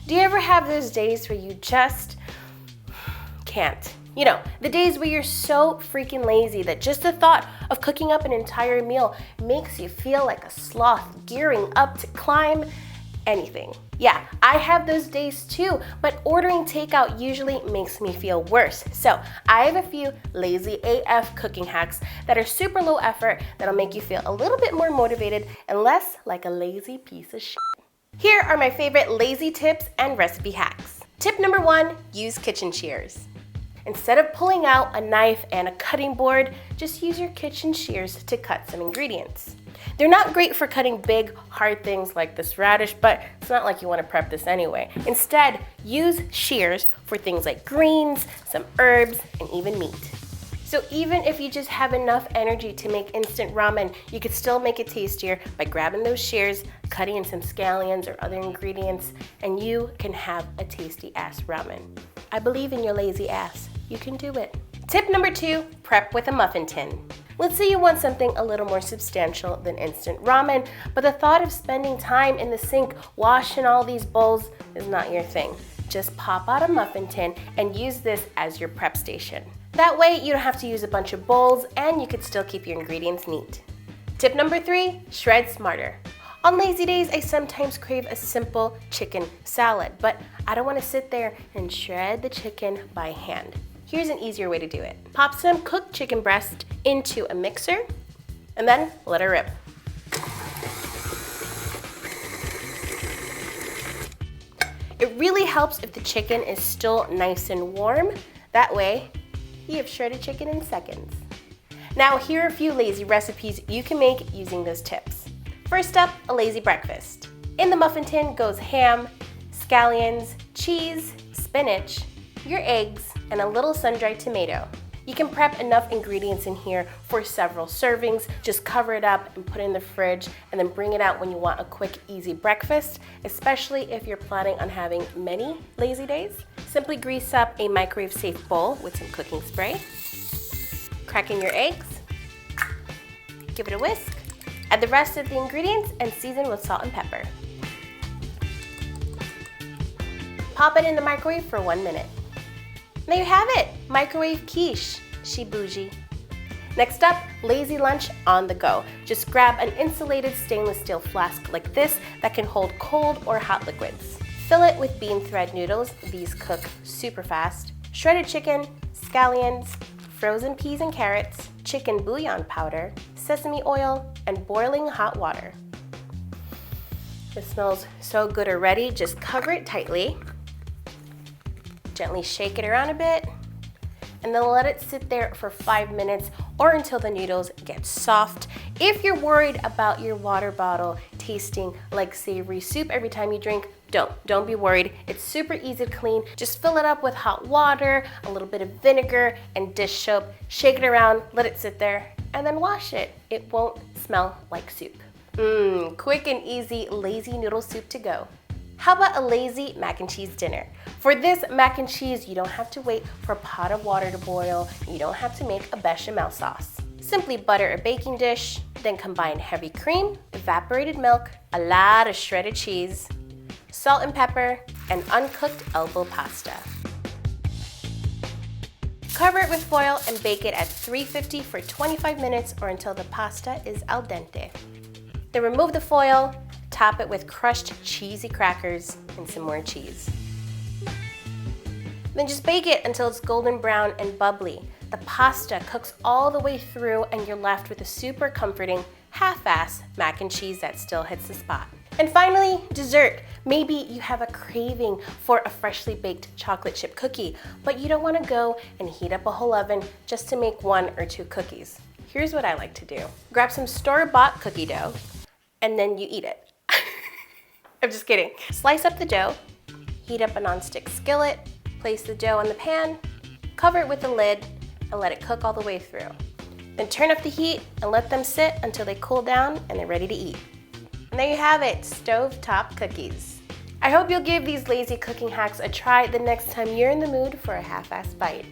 Do you ever have those days where you just can't? You know, the days where you're so freaking lazy that just the thought of cooking up an entire meal makes you feel like a sloth gearing up to climb anything. Yeah, I have those days too, but ordering takeout usually makes me feel worse. So I have a few lazy AF cooking hacks that are super low effort that'll make you feel a little bit more motivated and less like a lazy piece of shit. Here are my favorite lazy tips and recipe hacks. Tip number 1, use kitchen shears. Instead of pulling out a knife and a cutting board, just use your kitchen shears to cut some ingredients. They're not great for cutting big, hard things like this radish, but it's not like you want to prep this anyway. Instead, use shears for things like greens, some herbs, and even meat. So even if you just have enough energy to make instant ramen, you could still make it tastier by grabbing those shears, cutting in some scallions or other ingredients, and you can have a tasty ass ramen. I believe in your lazy ass. You can do it. Tip number 2, prep with a muffin tin. Let's say you want something a little more substantial than instant ramen, but the thought of spending time in the sink washing all these bowls is not your thing. Just pop out a muffin tin and use this as your prep station. That way you don't have to use a bunch of bowls and you could still keep your ingredients neat. Tip number 3, shred smarter. On lazy days, I sometimes crave a simple chicken salad, but I don't want to sit there and shred the chicken by hand. Here's an easier way to do it. Pop some cooked chicken breast into a mixer and then let it rip. It really helps if the chicken is still nice and warm. That way, you have shredded chicken in seconds. Now, here are a few lazy recipes you can make using those tips. First up, a lazy breakfast. In the muffin tin goes ham, scallions, cheese, spinach, your eggs, and a little sun-dried tomato. You can prep enough ingredients in here for several servings. Just cover it up and put it in the fridge and then bring it out when you want a quick, easy breakfast, especially if you're planning on having many lazy days. Simply grease up a microwave-safe bowl with some cooking spray. Crack in your eggs. Give it a whisk. Add the rest of the ingredients and season with salt and pepper. Pop it in the microwave for 1 minute. There you have it, microwave quiche. She bougie. Next up, lazy lunch on the go. Just grab an insulated stainless steel flask like this that can hold cold or hot liquids. Fill it with bean thread noodles. These cook super fast. Shredded chicken, scallions, frozen peas and carrots, chicken bouillon powder, sesame oil, and boiling hot water. It smells so good already. Just cover it tightly. Gently shake it around a bit, and then let it sit there for 5 minutes or until the noodles get soft. If you're worried about your water bottle tasting like savory soup every time you drink, don't be worried. It's super easy to clean. Just fill it up with hot water, a little bit of vinegar, and dish soap. Shake it around, let it sit there, and then wash it. It won't smell like soup. Quick and easy lazy noodle soup to go. How about a lazy mac and cheese dinner? For this mac and cheese, you don't have to wait for a pot of water to boil. You don't have to make a bechamel sauce. Simply butter a baking dish, then combine heavy cream, evaporated milk, a lot of shredded cheese, salt and pepper, and uncooked elbow pasta. Cover it with foil and bake it at 350 for 25 minutes or until the pasta is al dente. Then remove the foil, top it with crushed cheesy crackers and some more cheese. Then just bake it until it's golden brown and bubbly. The pasta cooks all the way through and you're left with a super comforting half-ass mac and cheese that still hits the spot. And finally, dessert. Maybe you have a craving for a freshly baked chocolate chip cookie, but you don't want to go and heat up a whole oven just to make 1 or 2 cookies. Here's what I like to do. Grab some store-bought cookie dough, and then you eat it. I'm just kidding. Slice up the dough, heat up a nonstick skillet, place the dough on the pan, cover it with the lid, and let it cook all the way through. Then turn up the heat and let them sit until they cool down and they're ready to eat. And there you have it, Stovetop Cookies. I hope you'll give these lazy cooking hacks a try the next time you're in the mood for a half-assed bite.